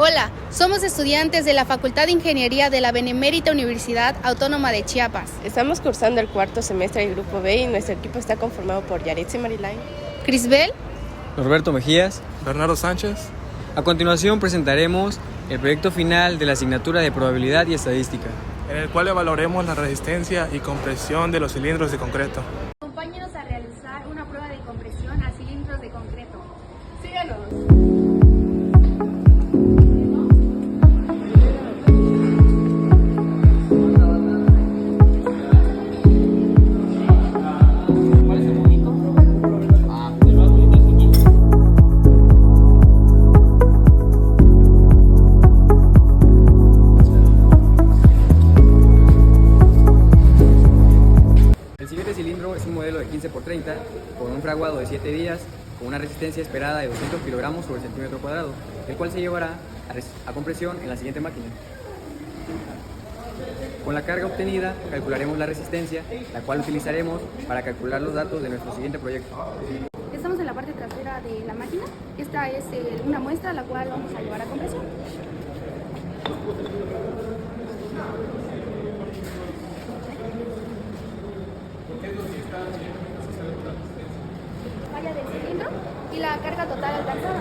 Hola, somos estudiantes de la Facultad de Ingeniería de la Benemérita Universidad Autónoma de Chiapas. Estamos cursando el cuarto semestre del Grupo B y nuestro equipo está conformado por Yaretsi Marilain, Crisbel, Norberto Mejías, Bernardo Sánchez. A continuación presentaremos el proyecto final de la asignatura de Probabilidad y Estadística, En el cual evaluaremos la resistencia y compresión de los cilindros de concreto. acompáñenos a realizar una prueba de compresión a cilindros de concreto. Síganos. El siguiente cilindro es un modelo de 15×30 con un fraguado de 7 días con una resistencia esperada de 200 kilogramos sobre centímetro cuadrado, el cual se llevará a compresión en la siguiente máquina. Con la carga obtenida calcularemos la resistencia, la cual utilizaremos para calcular los datos de nuestro siguiente proyecto. Estamos en la parte trasera de la máquina. Esta es una muestra la cual vamos a llevar a compresión. Falla del cilindro y la carga total alcanzada.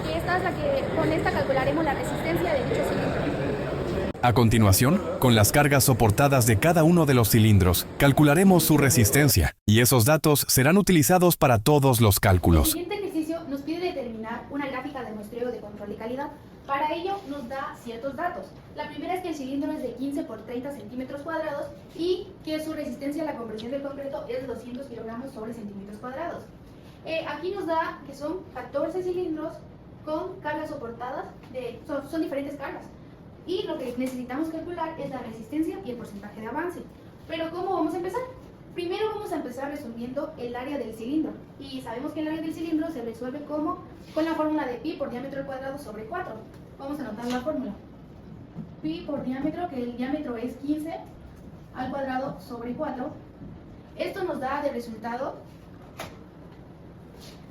Y esta es la que con esta calcularemos la resistencia de dicho cilindro. A continuación, con las cargas soportadas de cada uno de los cilindros, calcularemos su resistencia y esos datos serán utilizados para todos los El cálculos. siguiente ejercicio nos pide determinar una gráfica de muestreo de control de calidad. Para ello nos da ciertos datos. La primera es que el cilindro es de 15×30 centímetros cuadrados y que su resistencia a la compresión del concreto es de 200 kilogramos sobre centímetros cuadrados. Aquí nos da que son 14 cilindros con cargas soportadas, son diferentes cargas. Y lo que necesitamos calcular es la resistencia y el porcentaje de avance. Pero ¿cómo vamos a empezar? Primero vamos a empezar resolviendo el área del cilindro. Y sabemos que el área del cilindro se resuelve con la fórmula de pi por diámetro al cuadrado sobre 4. Vamos a anotar la fórmula. Pi por diámetro, que el diámetro es 15 al cuadrado sobre 4. Esto nos da de resultado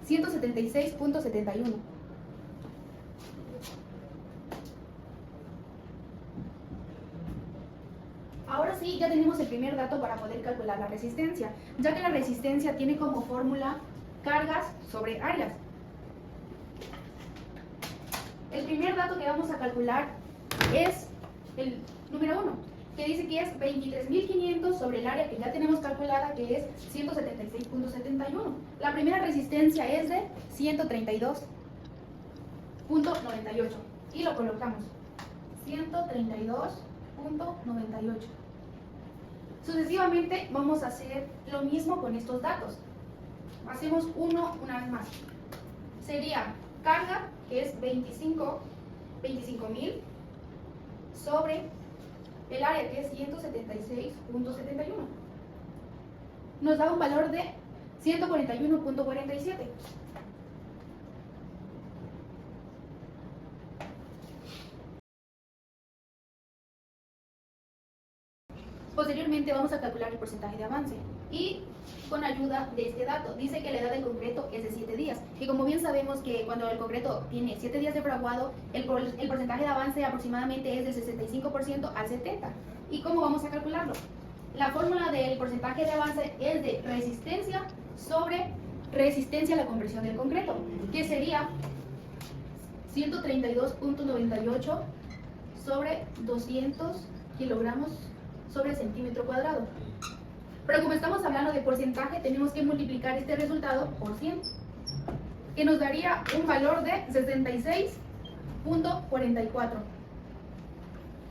176.71. Ahora sí, ya tenemos el primer dato para poder calcular la resistencia, ya que la resistencia tiene como fórmula cargas sobre áreas. El primer dato que vamos a calcular es el número 1, que dice que es 23.500 sobre el área que ya tenemos calculada, que es 176.71. La primera resistencia es de 132.98 y lo colocamos. 132.98. Sucesivamente vamos a hacer lo mismo con estos datos. Hacemos uno una vez más. Sería carga, que es 25.000 sobre el área, que es 176.71. Nos da un valor de 141.47. Posteriormente vamos a calcular el porcentaje de avance y con ayuda de este dato, dice que la edad del concreto es de 7 días y como bien sabemos que cuando el concreto tiene 7 días de fraguado, el porcentaje de avance aproximadamente es del 65% al 70%. ¿Y cómo vamos a calcularlo? La fórmula del porcentaje de avance es de resistencia sobre resistencia a la compresión del concreto, que sería 132.98 sobre 200 kilogramos sobre centímetro cuadrado. Pero como estamos hablando de porcentaje, tenemos que multiplicar este resultado por 100, que nos daría un valor de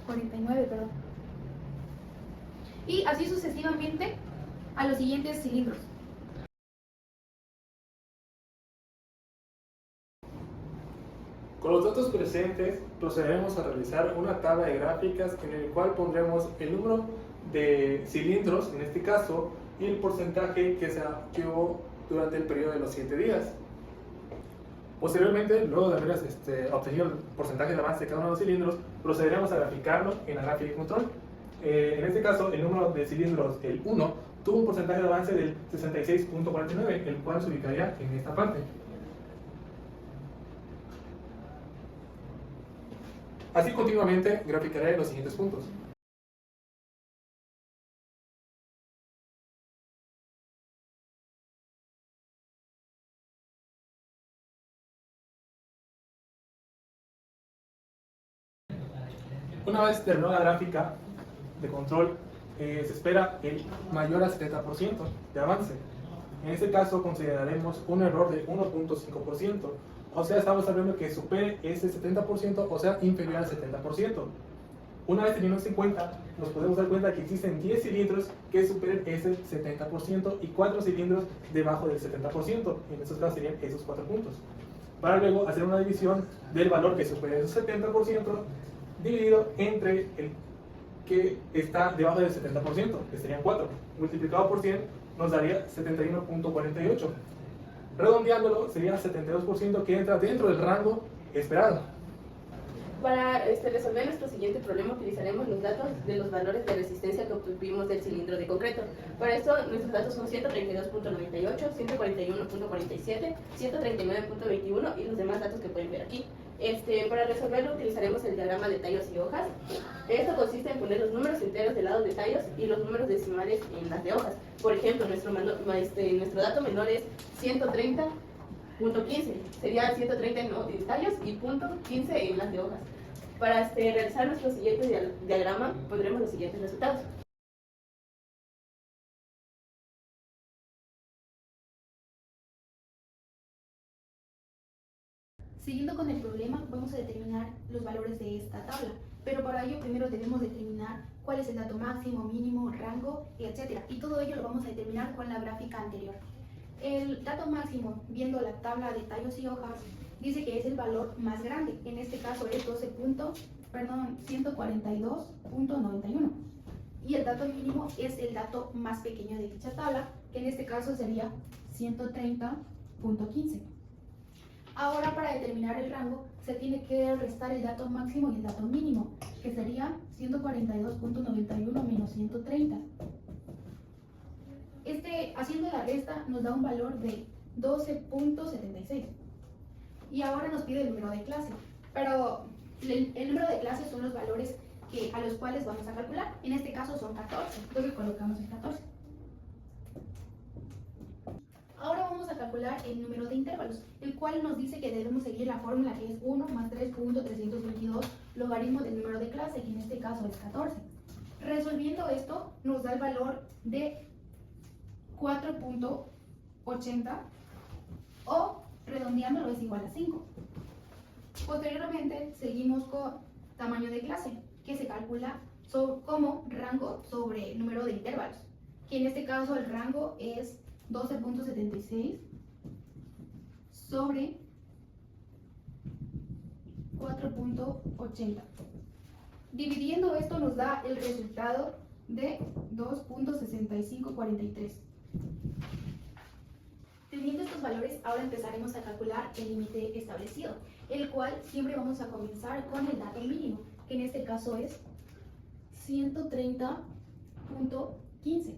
49, perdón. Y así sucesivamente a los siguientes cilindros. Con los datos presentes procederemos a realizar una tabla de gráficas en el cual pondremos el número de cilindros, en este caso, y el porcentaje que se activó durante el periodo de los 7 días. Posteriormente, luego de haber obtenido el porcentaje de avance de cada uno de los cilindros, procederemos a graficarlo en la gráfica de control. En este caso, el número de cilindros, el 1, tuvo un porcentaje de avance del 66.49, el cual se ubicaría en esta parte. Así continuamente graficaré los siguientes puntos. Una vez terminó la gráfica de control, se espera el mayor a 70% de avance. En este caso consideraremos un error de 1.5%, o sea, estamos hablando que supere ese 70%, o sea, inferior al 70%. Una vez teniendo esto en cuenta, nos podemos dar cuenta que existen 10 cilindros que superen ese 70% y 4 cilindros debajo del 70%. En estos casos serían esos 4 puntos. Para luego hacer una división del valor que supere ese 70% dividido entre el que está debajo del 70%, que serían 4. Multiplicado por 100 nos daría 71.48. Redondeándolo sería 72% que entra dentro del rango esperado. Para resolver nuestro siguiente problema utilizaremos los datos de los valores de resistencia que obtuvimos del cilindro de concreto. Para esto nuestros datos son 132.98, 141.47, 139.21 y los demás datos que pueden ver aquí. Para resolverlo utilizaremos el diagrama de tallos y hojas. Esto consiste en poner los números enteros del lado de tallos y los números decimales en las de hojas. Por ejemplo, nuestro dato menor es 130.15, sería 130 en tallos y punto 15 en las de hojas. Para realizar nuestro siguiente diagrama pondremos los siguientes resultados. Siguiendo con el problema, vamos a determinar los valores de esta tabla, pero para ello primero debemos determinar cuál es el dato máximo, mínimo, rango, etc. Y todo ello lo vamos a determinar con la gráfica anterior. El dato máximo, viendo la tabla de tallos y hojas, dice que es el valor más grande. En este caso es 142.91. Y el dato mínimo es el dato más pequeño de dicha tabla, que en este caso sería 130.15. Ahora, para determinar el rango, se tiene que restar el dato máximo y el dato mínimo, que sería 142.91 menos 130. Haciendo la resta nos da un valor de 12.76. Y ahora nos pide el número de clase, pero el número de clase son los valores a los cuales vamos a calcular. En este caso son 14, entonces colocamos el 14. Ahora vamos a calcular el número de intervalos, el cual nos dice que debemos seguir la fórmula que es 1 más 3.322 logaritmo del número de clase, que en este caso es 14. Resolviendo esto, nos da el valor de 4.80 o redondeándolo es igual a 5. Posteriormente seguimos con tamaño de clase, que se calcula como rango sobre número de intervalos, que en este caso el rango es 12.76 sobre 4.80. Dividiendo esto nos da el resultado de 2.6543. Teniendo estos valores, ahora empezaremos a calcular el límite establecido, el cual siempre vamos a comenzar con el dato mínimo, que en este caso es 130.15.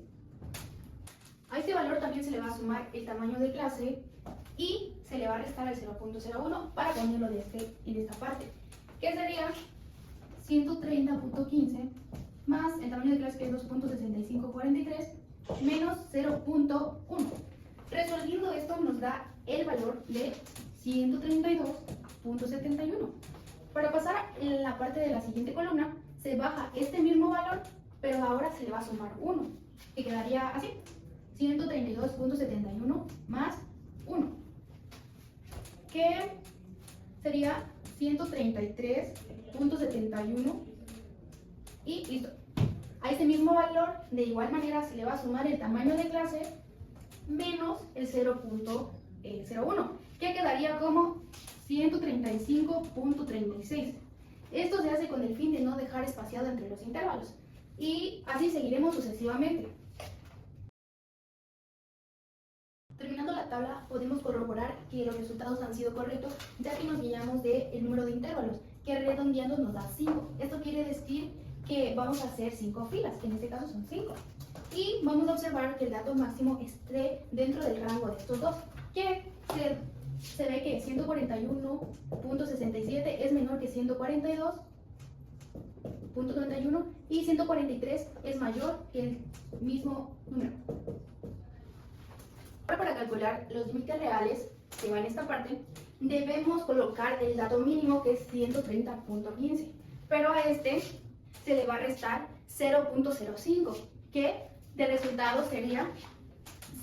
A este valor también se le va a sumar el tamaño de clase y se le va a restar el 0.01 para ponerlo en esta parte, que sería 130.15 más el tamaño de clase, que es 2.6543, menos 0.1. Resolviendo esto nos da el valor de 132.71. Para pasar en la parte de la siguiente columna, se baja este mismo valor, pero ahora se le va a sumar 1, que quedaría así: 132.71 más 1, que sería 133.71, y listo. A ese mismo valor, de igual manera, se le va a sumar el tamaño de clase menos el 0.01, que quedaría como 135.36. Esto se hace con el fin de no dejar espaciado entre los intervalos, y así seguiremos sucesivamente. Terminando la tabla, podemos corroborar que los resultados han sido correctos, ya que nos guiamos del número de intervalos, que redondeando nos da 5. Esto quiere decir que vamos a hacer 5 filas, que en este caso son 5. Y vamos a observar que el dato máximo esté dentro del rango de estos dos, que se ve que 141.67 es menor que 142, 32.91 y 143 es mayor que el mismo número. Ahora, para calcular los límites reales que va en esta parte, debemos colocar el dato mínimo, que es 130.15, pero a este se le va a restar 0.05, que de resultado sería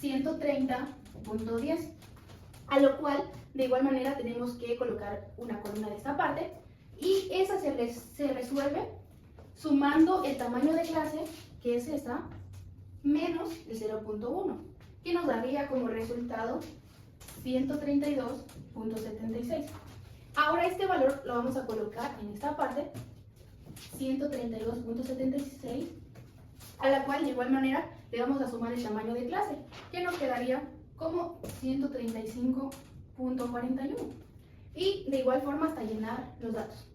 130.10, a lo cual de igual manera tenemos que colocar una columna de esta parte, y esa se resuelve sumando el tamaño de clase, que es esta, menos el 0.1, que nos daría como resultado 132.76. Ahora este valor lo vamos a colocar en esta parte, 132.76, a la cual de igual manera le vamos a sumar el tamaño de clase, que nos quedaría como 135.41. Y de igual forma hasta llenar los datos.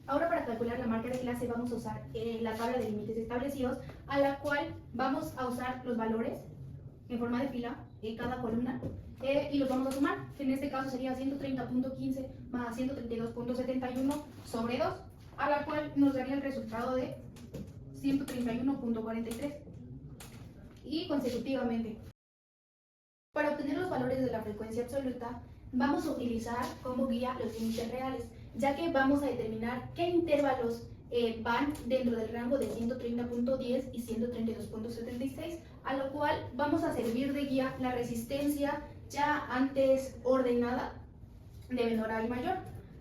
Ahora, para calcular la marca de clase vamos a usar la tabla de límites establecidos, a la cual vamos a usar los valores en forma de fila en cada columna y los vamos a sumar. En este caso sería 130.15 más 132.71 sobre 2, a la cual nos daría el resultado de 131.43 y consecutivamente. Para obtener los valores de la frecuencia absoluta, vamos a utilizar como guía los límites reales, ya que vamos a determinar qué intervalos van dentro del rango de 130.10 y 132.76, a lo cual vamos a servir de guía la resistencia ya antes ordenada de menor a y mayor.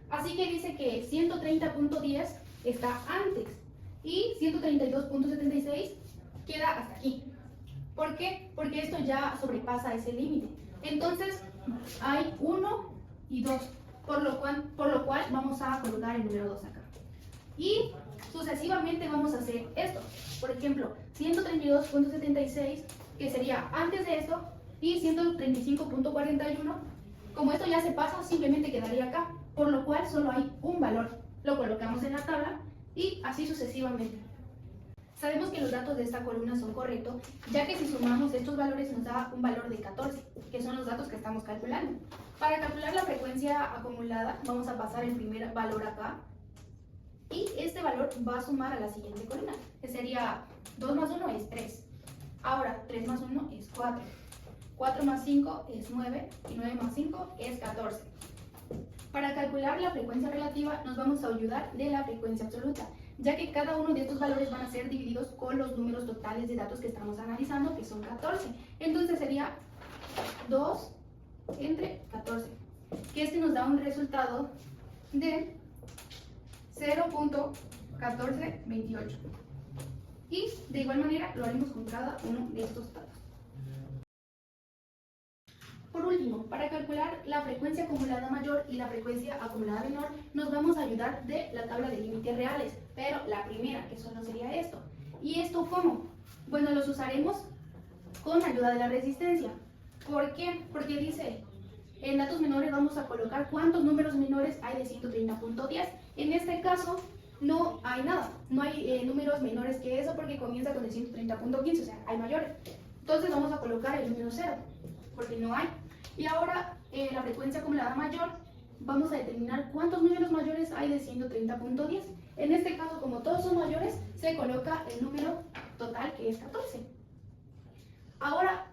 Así que dice que 130.10 está antes y 132.76 queda hasta aquí. ¿Por qué? Porque esto ya sobrepasa ese límite. Entonces hay 1 y 2, por lo cual vamos a colocar el número 2 acá. Y sucesivamente vamos a hacer esto. Por ejemplo, 132.76, que sería antes de esto, y 135.41. Como esto ya se pasa, simplemente quedaría acá, por lo cual solo hay un valor. Lo colocamos en la tabla y así sucesivamente. Sabemos que los datos de esta columna son correctos, ya que si sumamos estos valores nos da un valor de 14, que son los datos que estamos calculando. Para calcular la frecuencia acumulada, vamos a pasar el primer valor acá, y este valor va a sumar a la siguiente columna, que sería 2 más 1 es 3. Ahora, 3 más 1 es 4. 4 más 5 es 9, y 9 más 5 es 14. Para calcular la frecuencia relativa, nos vamos a ayudar de la frecuencia absoluta, ya que cada uno de estos valores van a ser divididos con los números totales de datos que estamos analizando, que son 14. Entonces sería 2 entre 14, que este nos da un resultado de 0.1428. Y de igual manera lo haremos con cada uno de estos datos. Por último, para calcular la frecuencia acumulada mayor y la frecuencia acumulada menor, nos vamos a ayudar de la tabla de límites reales, pero la primera, que solo sería esto. ¿Y esto cómo? Bueno, los usaremos con ayuda de la resistencia. ¿Por qué? Porque dice, en datos menores vamos a colocar cuántos números menores hay de 130.10. En este caso, no hay nada, no hay números menores que eso, porque comienza con el 130.15, o sea, hay mayores. Entonces vamos a colocar el número 0, porque no hay. Y ahora, la frecuencia acumulada mayor, vamos a determinar cuántos números mayores hay de 130.10. En este caso, como todos son mayores, se coloca el número total, que es 14. Ahora,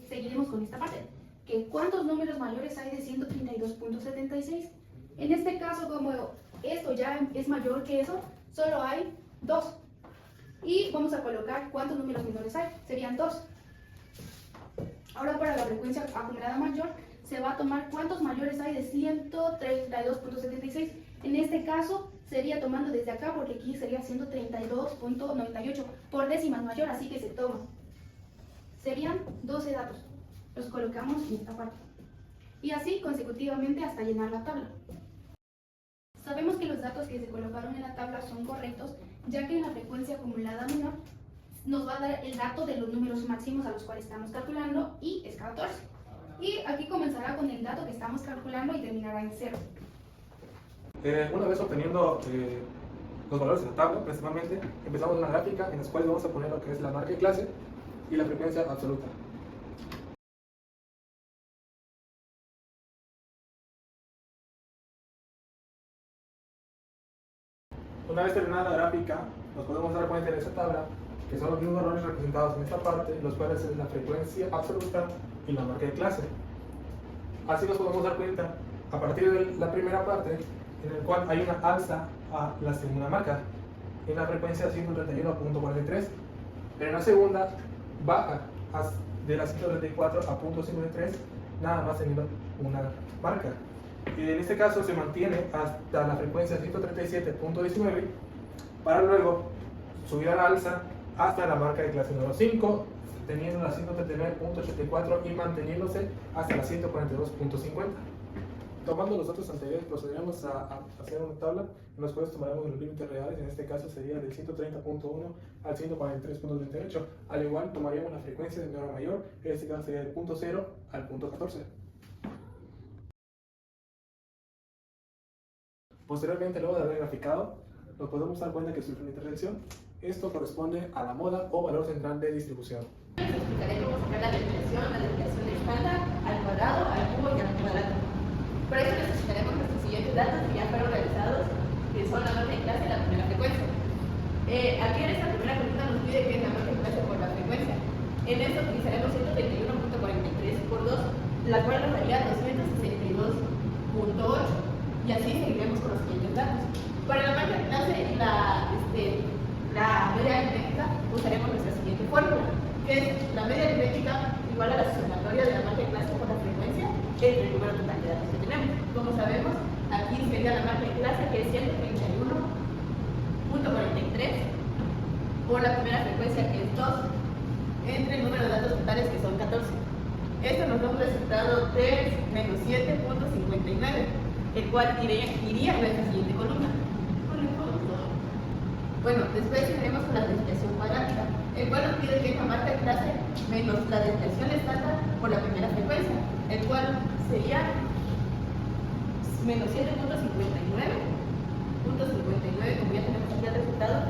seguiremos con esta parte, que cuántos números mayores hay de 132.76. En este caso, como esto ya es mayor que eso, solo hay 2. Y vamos a colocar cuántos números menores hay, serían 2. Ahora, para la frecuencia acumulada mayor, se va a tomar cuántos mayores hay de 132.76. En este caso, sería tomando desde acá, porque aquí sería 132.98, por décimas mayor, así que se toma. Serían 12 datos. Los colocamos en esta parte. Y así consecutivamente hasta llenar la tabla. Sabemos que los datos que se colocaron en la tabla son correctos, ya que en la frecuencia acumulada menor nos va a dar el dato de los números máximos a los cuales estamos calculando, y es 14. Y aquí comenzará con el dato que estamos calculando y terminará en 0. Una vez obteniendo los valores de la tabla, principalmente, empezamos una gráfica en la cual vamos a poner lo que es la marca de clase y la frecuencia absoluta. Una vez terminada la gráfica, nos podemos dar cuenta en esta tabla que son los mismos valores representados en esta parte, los cuales es la frecuencia absoluta y la marca de clase. Así nos podemos dar cuenta a partir de la primera parte, en el cual hay una alza a la segunda marca, en la frecuencia 131.43, pero en la segunda baja de la 134 a 0.53, nada más teniendo una marca. Y en este caso se mantiene hasta la frecuencia 137.19 para luego subir a la alza hasta la marca de clase número 5, teniendo la 139.84 y manteniéndose hasta la 142.50. Tomando los datos anteriores, procederemos a hacer una tabla en los cuales tomaremos los límites reales. En este caso sería del 130.1 al 143.38. Al igual tomaríamos la frecuencia de menor a mayor, en este caso sería del punto 0 al punto 14. Posteriormente, luego de haber graficado, nos podemos dar cuenta que su interacción, esto corresponde a la moda o valor central de distribución. Les explicaré cómo sacar la desviación estándar al cuadrado, al cubo y al cuadrado. Para eso necesitaremos nuestros siguientes datos que ya fueron realizados, que son la marca de clase y la primera frecuencia. Aquí en esta primera columna nos pide que es la marca de clase por la frecuencia. En esto utilizaremos 131.43 por 2, la cual nos daría 262.8. Y así seguiremos con los siguientes datos. Para la marca de clase y la media aritmética usaremos nuestra siguiente fórmula, que es la media aritmética igual a la sumatoria de la marca de clase por la frecuencia entre el número total de datos que tenemos. Como sabemos, aquí sería la marca de clase, que es 131.43 por la primera frecuencia, que es 2, entre el número de datos totales, que son 14. Esto nos da un resultado de menos 7.59. el cual iría en nuestra siguiente columna. Bueno, después iremos con la desviación cuadrática, el cual nos pide que es la marca de clase menos la desviación estándar por la primera frecuencia, el cual sería menos 7.59, como ya tenemos aquí el resultado,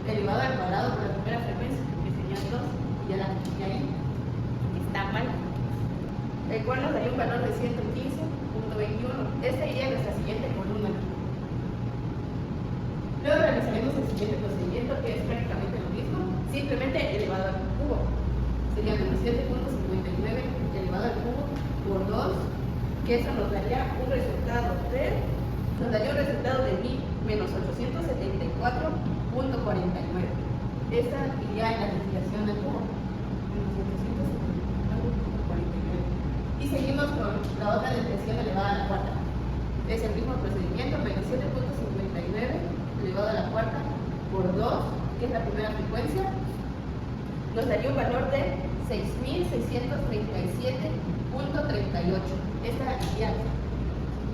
elevado al cuadrado por la primera frecuencia, que serían 2, y ahí está mal, el cual nos daría un valor de 115.21. Esta iría a nuestra siguiente columna. Luego realizaremos el siguiente procedimiento, que es prácticamente lo mismo, simplemente elevado al cubo. Sería menos 7.59 elevado al cubo por 2, que eso nos daría un resultado de menos 874.49. Esta iría en la desviación del cubo. Y seguimos con la otra desviación elevada a la cuarta. Es el mismo procedimiento, menos 7.59 elevado a la cuarta por 2, que es la primera frecuencia, nos daría un valor de 6.637.38. Esta iría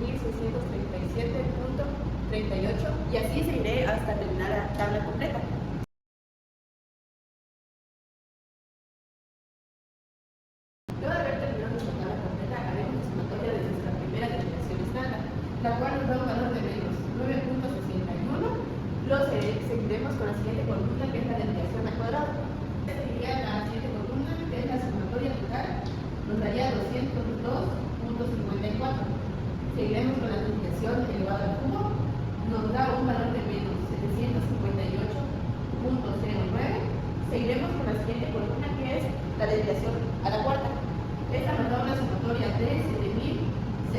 6.637.38, y así seguiré hasta terminar la tabla completa. La cual nos da un valor de menos 9.61. Seguiremos con la siguiente columna, que es la desviación al cuadrado. Esta sería la siguiente columna, que es la sumatoria total, nos daría 202.54. Seguiremos con la desviación elevada al cubo, nos da un valor de menos 758.09. Seguiremos con la siguiente columna, que es la desviación a la cuarta. Esta nos da una sumatoria de 7.788.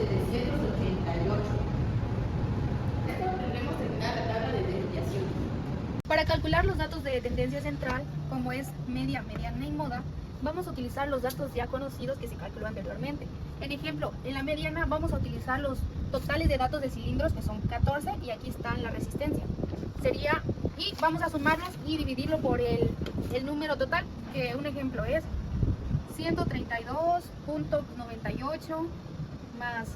Tendremos que terminar la tabla de desviación. Para calcular los datos de tendencia central, como es media, mediana y moda, vamos a utilizar los datos ya conocidos que se calculó anteriormente. En ejemplo, en la mediana vamos a utilizar los totales de datos de cilindros, que son 14, y aquí está la resistencia. Y vamos a sumarlos y dividirlo por el número total, que un ejemplo es 132.98 más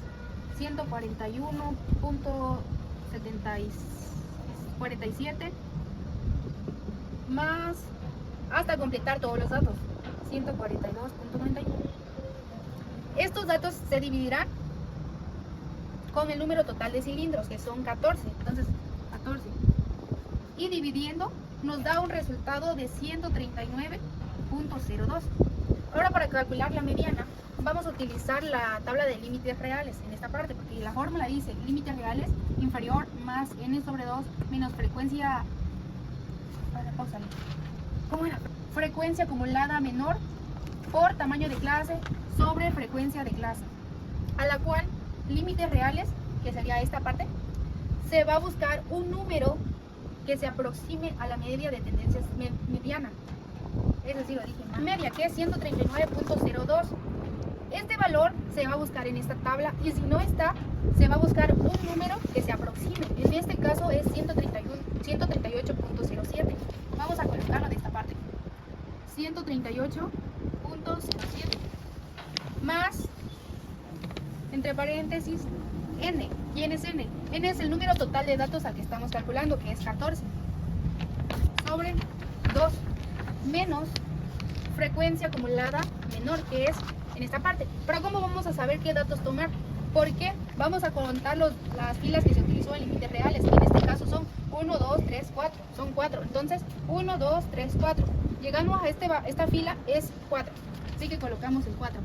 141.47 más, hasta completar todos los datos, 142.91. Estos datos se dividirán con el número total de cilindros, que son 14. Entonces, 14. Y dividiendo nos da un resultado de 139.02. Ahora, para calcular la mediana, vamos a utilizar la tabla de límites reales en esta parte, porque la fórmula dice límites reales inferior más n sobre 2 menos frecuencia... Pausale. ¿Cómo era? Frecuencia acumulada menor por tamaño de clase sobre frecuencia de clase, a la cual límites reales, que sería esta parte, se va a buscar un número que se aproxime a la media de tendencias mediana. Es decir, lo dije, media, que es 139.02. Este valor se va a buscar en esta tabla y si no está, se va a buscar un número que se aproxime. En este caso es 138.07. Vamos a colocarlo de esta parte. 138.07 más, entre paréntesis, n. ¿Quién es n? N es el número total de datos al que estamos calculando, que es 14, sobre 2 menos frecuencia acumulada menor, que es en esta parte. Pero ¿cómo vamos a saber qué datos tomar? Porque vamos a contar las filas que se utilizó en límites reales, que en este caso son 1, 2, 3, 4, son 4. Entonces, 1, 2, 3, 4. Llegamos a esta fila es 4, así que colocamos el 4.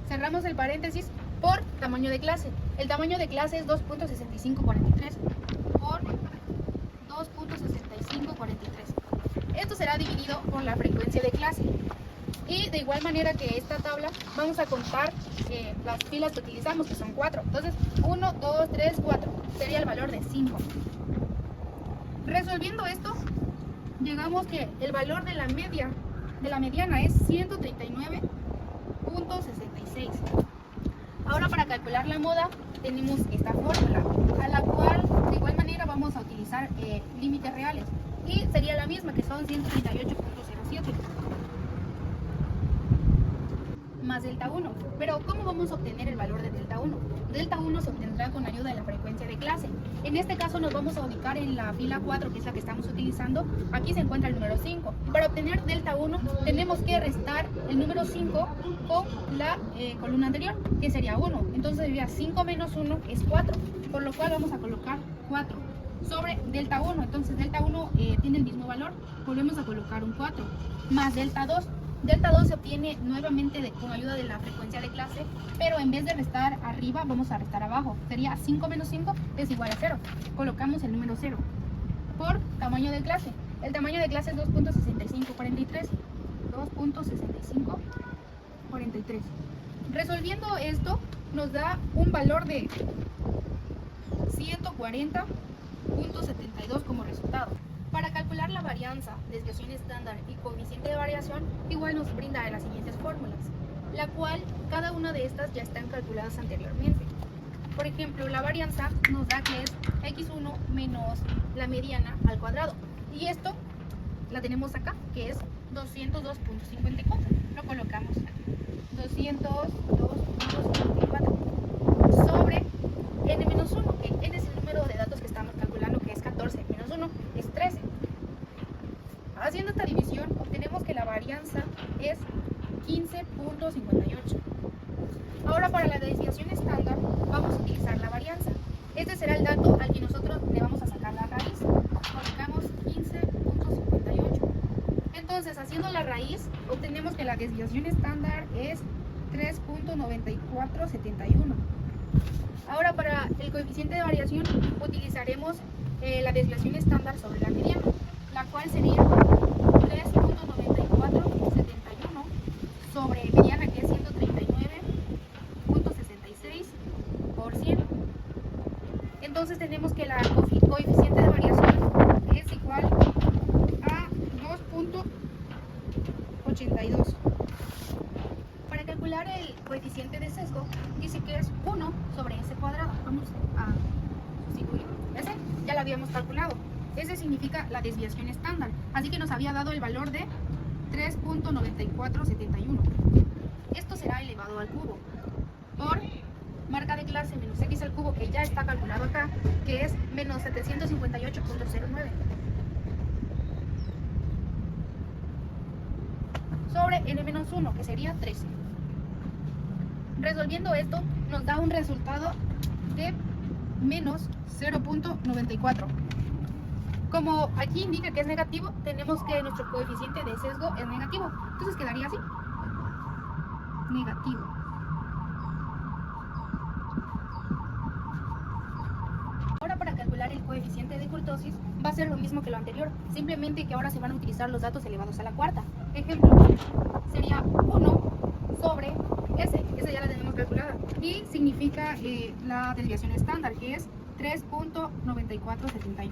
Cerramos el paréntesis por tamaño de clase. El tamaño de clase es 2.6543 por 2.6543. Esto será dividido por la frecuencia de clase. Y de igual manera que esta tabla, vamos a contar las filas que utilizamos, que son 4. Entonces, 1, 2, 3, 4. Sería el valor de 5. Resolviendo esto, llegamos que el valor de la mediana es 139.66. Ahora, para calcular la moda, tenemos esta fórmula, a la cual de igual manera vamos a utilizar límites reales. Y sería la misma, que son 138.07. Más delta 1. Pero ¿cómo vamos a obtener el valor de delta 1? Delta 1 se obtendrá con ayuda de la frecuencia de clase. En este caso nos vamos a ubicar en la fila 4, que es la que estamos utilizando. Aquí se encuentra el número 5. Para obtener delta 1 tenemos que restar el número 5 con la columna anterior, que sería 1. Entonces sería 5 menos 1 es 4, por lo cual vamos a colocar 4 sobre delta 1. Entonces delta 1 tiene el mismo valor, volvemos a colocar un 4, más delta 2. Delta 2 se obtiene nuevamente con ayuda de la frecuencia de clase, pero en vez de restar arriba, vamos a restar abajo. Sería 5 menos 5 es igual a 0. Colocamos el número 0 por tamaño de clase. El tamaño de clase es 2.6543. 2.6543. Resolviendo esto, nos da un valor de 140.72 como resultado. Para calcular la varianza, desviación estándar y coeficiente de variación, igual nos brinda las siguientes fórmulas, la cual cada una de estas ya están calculadas anteriormente. Por ejemplo, la varianza nos da que es x1 menos la mediana al cuadrado. Y esto la tenemos acá, que es 202.54. Lo colocamos aquí. 202.54 sobre n menos 1, que n es el número de datos que estamos calculando, que es 14, menos 1 es 13. Haciendo esta división, obtenemos que la varianza es 15.58. Ahora, para la desviación estándar, vamos a utilizar la varianza. Este será el dato al que nosotros le vamos a sacar la raíz. Colocamos 15.58. Entonces, haciendo la raíz, obtenemos que la desviación estándar es 3.9471. Ahora, para el coeficiente de variación, utilizaremos la desviación estándar sobre la mediana, la cual sería 3.9471 sobre mediana, que es 139.66 por 100. Entonces tenemos que la coeficiente de variación es igual a 2.82. Para calcular el coeficiente de sesgo, dice que es 1 sobre s cuadrado. Vamos a sustituir. Ese ya lo habíamos calculado. Ese significa la desviación estándar. Así que nos había dado el valor de 3.9471. Esto será elevado al cubo por marca de clase menos x al cubo, que ya está calculado acá, que es menos 758.09. Sobre n-1, que sería 13. Resolviendo esto, nos da un resultado de menos 0.94. Como aquí indica que es negativo, tenemos que nuestro coeficiente de sesgo es negativo. Entonces quedaría así. Negativo. kurtosis va a ser lo mismo que lo anterior, simplemente que ahora se van a utilizar los datos elevados a la cuarta. Ejemplo, sería 1 sobre S, esa ya la tenemos calculada, y significa la desviación estándar, que es 3.9471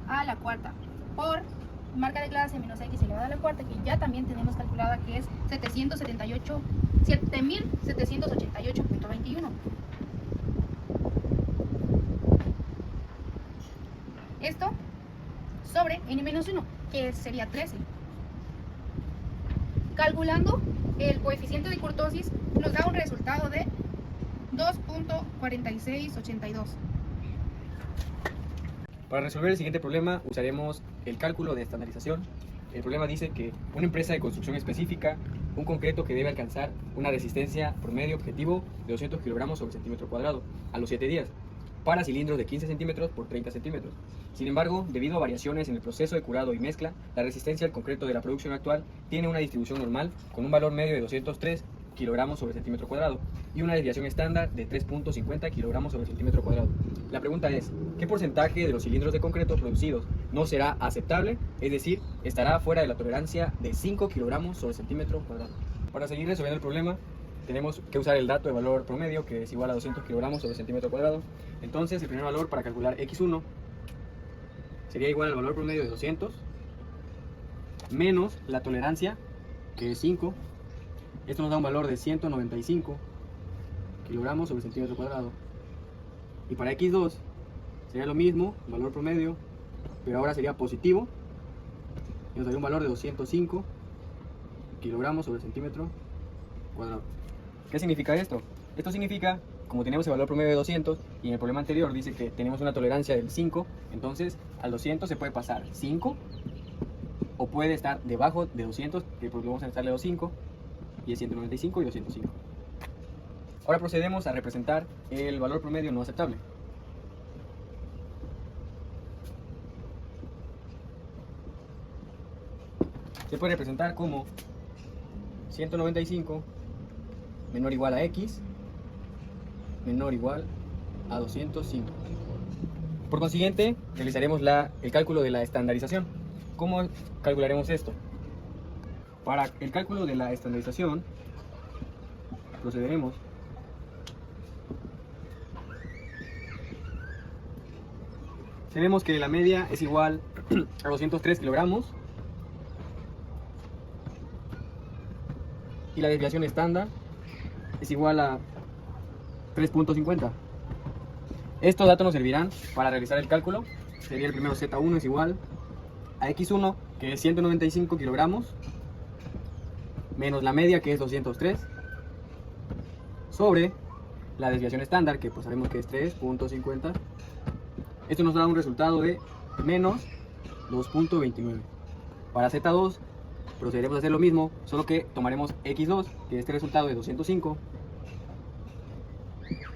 a la cuarta, por marca de clase menos X elevado a la cuarta, que ya también tenemos calculada, que es 7.788.21. Esto sobre n-1, que sería 13. Calculando el coeficiente de kurtosis nos da un resultado de 2.4682. Para resolver el siguiente problema usaremos el cálculo de estandarización. El problema dice que una empresa de construcción específica un concreto que debe alcanzar una resistencia promedio objetivo de 200 kilogramos sobre centímetro cuadrado a los 7 días para cilindros de 15 centímetros por 30 centímetros. Sin embargo, debido a variaciones en el proceso de curado y mezcla, la resistencia al concreto de la producción actual tiene una distribución normal con un valor medio de 203 kilogramos sobre centímetro cuadrado y una desviación estándar de 3.50 kilogramos sobre centímetro cuadrado. La pregunta es, ¿qué porcentaje de los cilindros de concreto producidos no será aceptable? Es decir, estará fuera de la tolerancia de 5 kilogramos sobre centímetro cuadrado. Para seguir resolviendo el problema, tenemos que usar el dato de valor promedio, que es igual a 200 kilogramos sobre centímetro cuadrado. Entonces, el primer valor para calcular x1 sería igual al valor promedio de 200 menos la tolerancia, que es 5. Esto nos da un valor de 195 kilogramos sobre centímetro cuadrado. Y para x2 sería lo mismo, valor promedio, pero ahora sería positivo. Y nos daría un valor de 205 kilogramos sobre centímetro cuadrado. ¿Qué significa esto? Esto significa, como tenemos el valor promedio de 200 y en el problema anterior dice que tenemos una tolerancia del 5, entonces al 200 se puede pasar 5 o puede estar debajo de 200, que pues vamos a estarle los 5, y es 195 y 205. Ahora procedemos a representar el valor promedio no aceptable. Se puede representar como 195 menor o igual a x menor o igual a 205. Por consiguiente, realizaremos el cálculo de la estandarización. ¿Cómo calcularemos esto? Para el cálculo de la estandarización, procederemos tenemos que la media es igual a 203 kilogramos y la desviación estándar es igual a 3.50. Estos datos nos servirán para realizar el cálculo. Sería el primero, Z1 es igual a X1, que es 195 kilogramos, menos la media, que es 203, sobre la desviación estándar, que pues sabemos que es 3.50. Esto nos da un resultado de menos 2.29. Para Z2 procederemos a hacer lo mismo, solo que tomaremos X2, que es este resultado de 205,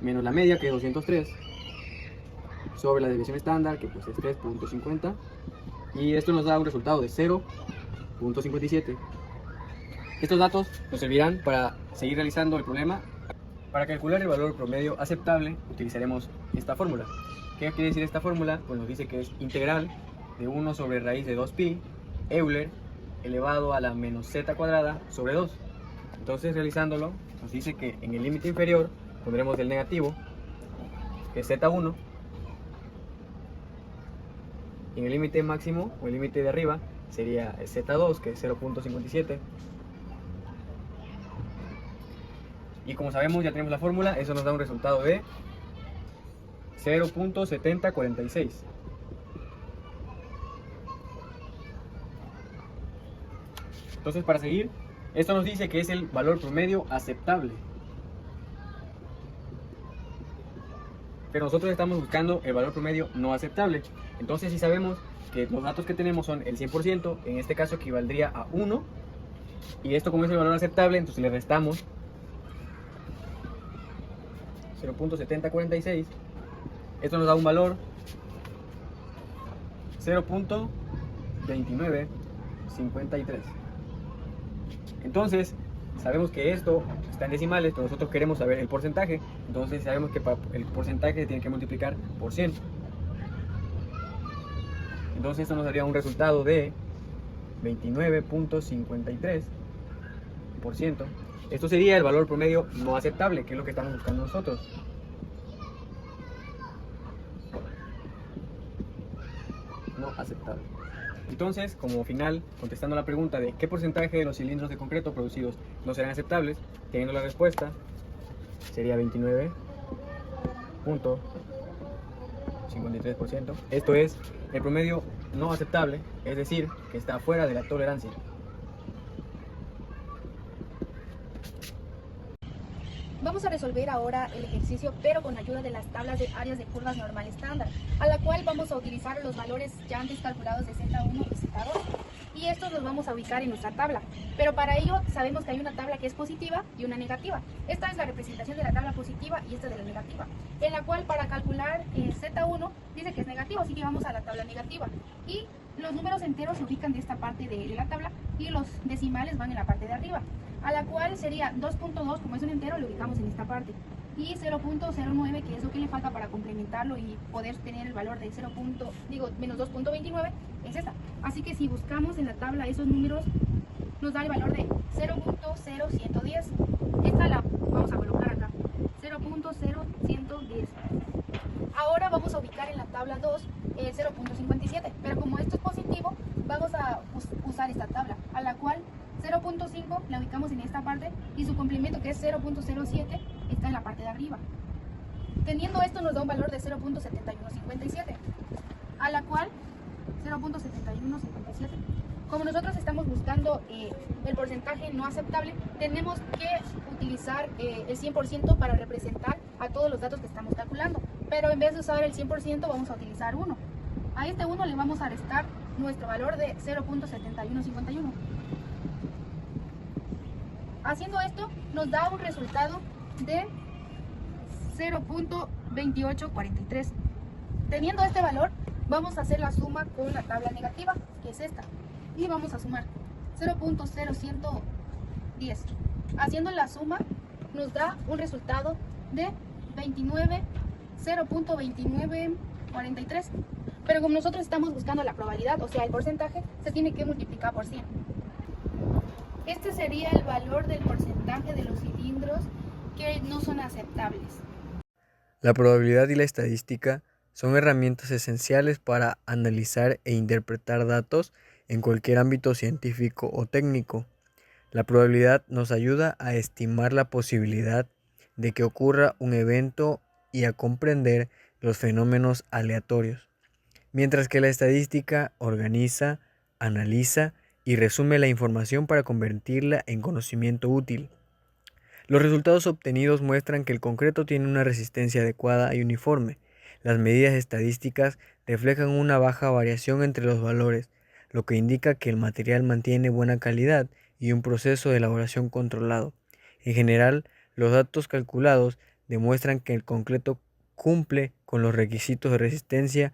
menos la media, que es 203, sobre la desviación estándar, que pues es 3.50, y esto nos da un resultado de 0.57. Estos datos nos servirán para seguir realizando el problema. Para calcular el valor promedio aceptable utilizaremos esta fórmula. ¿Qué quiere decir esta fórmula? Pues nos dice que es integral de 1 sobre raíz de 2pi Euler elevado a la menos z cuadrada sobre 2. Entonces, realizándolo, nos dice que en el límite inferior pondremos el negativo, que es z1, y en el límite máximo, o el límite de arriba, sería z2, que es 0.57. Y como sabemos, ya tenemos la fórmula, eso nos da un resultado de 0.7046. Entonces, para seguir, esto nos dice que es el valor promedio aceptable. Pero nosotros estamos buscando el valor promedio no aceptable. Entonces, si sabemos que los datos que tenemos son el 100%, en este caso equivaldría a 1. Y esto, como es el valor aceptable, entonces le restamos 0.7046. Esto nos da un valor 0.2953. Entonces, sabemos que esto está en decimales, pero nosotros queremos saber el porcentaje. Entonces, sabemos que para el porcentaje tiene que multiplicar por 100. Entonces esto nos daría un resultado de 29.53%. Esto sería el valor promedio no aceptable, que es lo que estamos buscando nosotros. No aceptable. Entonces, como final, contestando la pregunta de qué porcentaje de los cilindros de concreto producidos no serán aceptables, teniendo la respuesta, sería 29.53%. Esto es el promedio no aceptable, es decir, que está fuera de la tolerancia. Vamos a resolver ahora el ejercicio, pero con ayuda de las tablas de áreas de curvas normal estándar, a la cual vamos a utilizar los valores ya antes calculados de Z1 y Z2, y estos los vamos a ubicar en nuestra tabla. Pero para ello sabemos que hay una tabla que es positiva y una negativa. Esta es la representación de la tabla positiva y esta de la negativa, en la cual para calcular Z1 dice que es negativo, así que vamos a la tabla negativa. Y los números enteros se ubican de esta parte de la tabla y los decimales van en la parte de arriba, a la cual sería 2.2, como es un entero, lo ubicamos en esta parte, y 0.09, que es lo que le falta para complementarlo y poder tener el valor de menos 2.29, es esta. Así que si buscamos en la tabla esos números, nos da el valor de 0.0110. Esta la vamos a colocar acá, 0.0110. Ahora vamos a ubicar en la tabla 2 el 0.57, pero como esto es positivo, vamos a usar esta tabla, a la cual 0.5 la ubicamos en esta parte y su complemento, que es 0.07, está en la parte de arriba. Teniendo esto nos da un valor de 0.7157, a la cual 0.7157. Como nosotros estamos buscando el porcentaje no aceptable, tenemos que utilizar el 100% para representar a todos los datos que estamos calculando. Pero en vez de usar el 100% vamos a utilizar 1. A este 1 le vamos a restar nuestro valor de 0.7151. Haciendo esto nos da un resultado de 0.2843. Teniendo este valor, vamos a hacer la suma con la tabla negativa, que es esta, y vamos a sumar 0.0110. Haciendo la suma nos da un resultado de 0.2943. Pero como nosotros estamos buscando la probabilidad, o sea el porcentaje, se tiene que multiplicar por 100. Este sería el valor del porcentaje de los cilindros que no son aceptables. La probabilidad y la estadística son herramientas esenciales para analizar e interpretar datos en cualquier ámbito científico o técnico. La probabilidad nos ayuda a estimar la posibilidad de que ocurra un evento y a comprender los fenómenos aleatorios, mientras que la estadística organiza, analiza y resume la información para convertirla en conocimiento útil. Los resultados obtenidos muestran que el concreto tiene una resistencia adecuada y uniforme. Las medidas estadísticas reflejan una baja variación entre los valores, lo que indica que el material mantiene buena calidad y un proceso de elaboración controlado. En general, los datos calculados demuestran que el concreto cumple con los requisitos de resistencia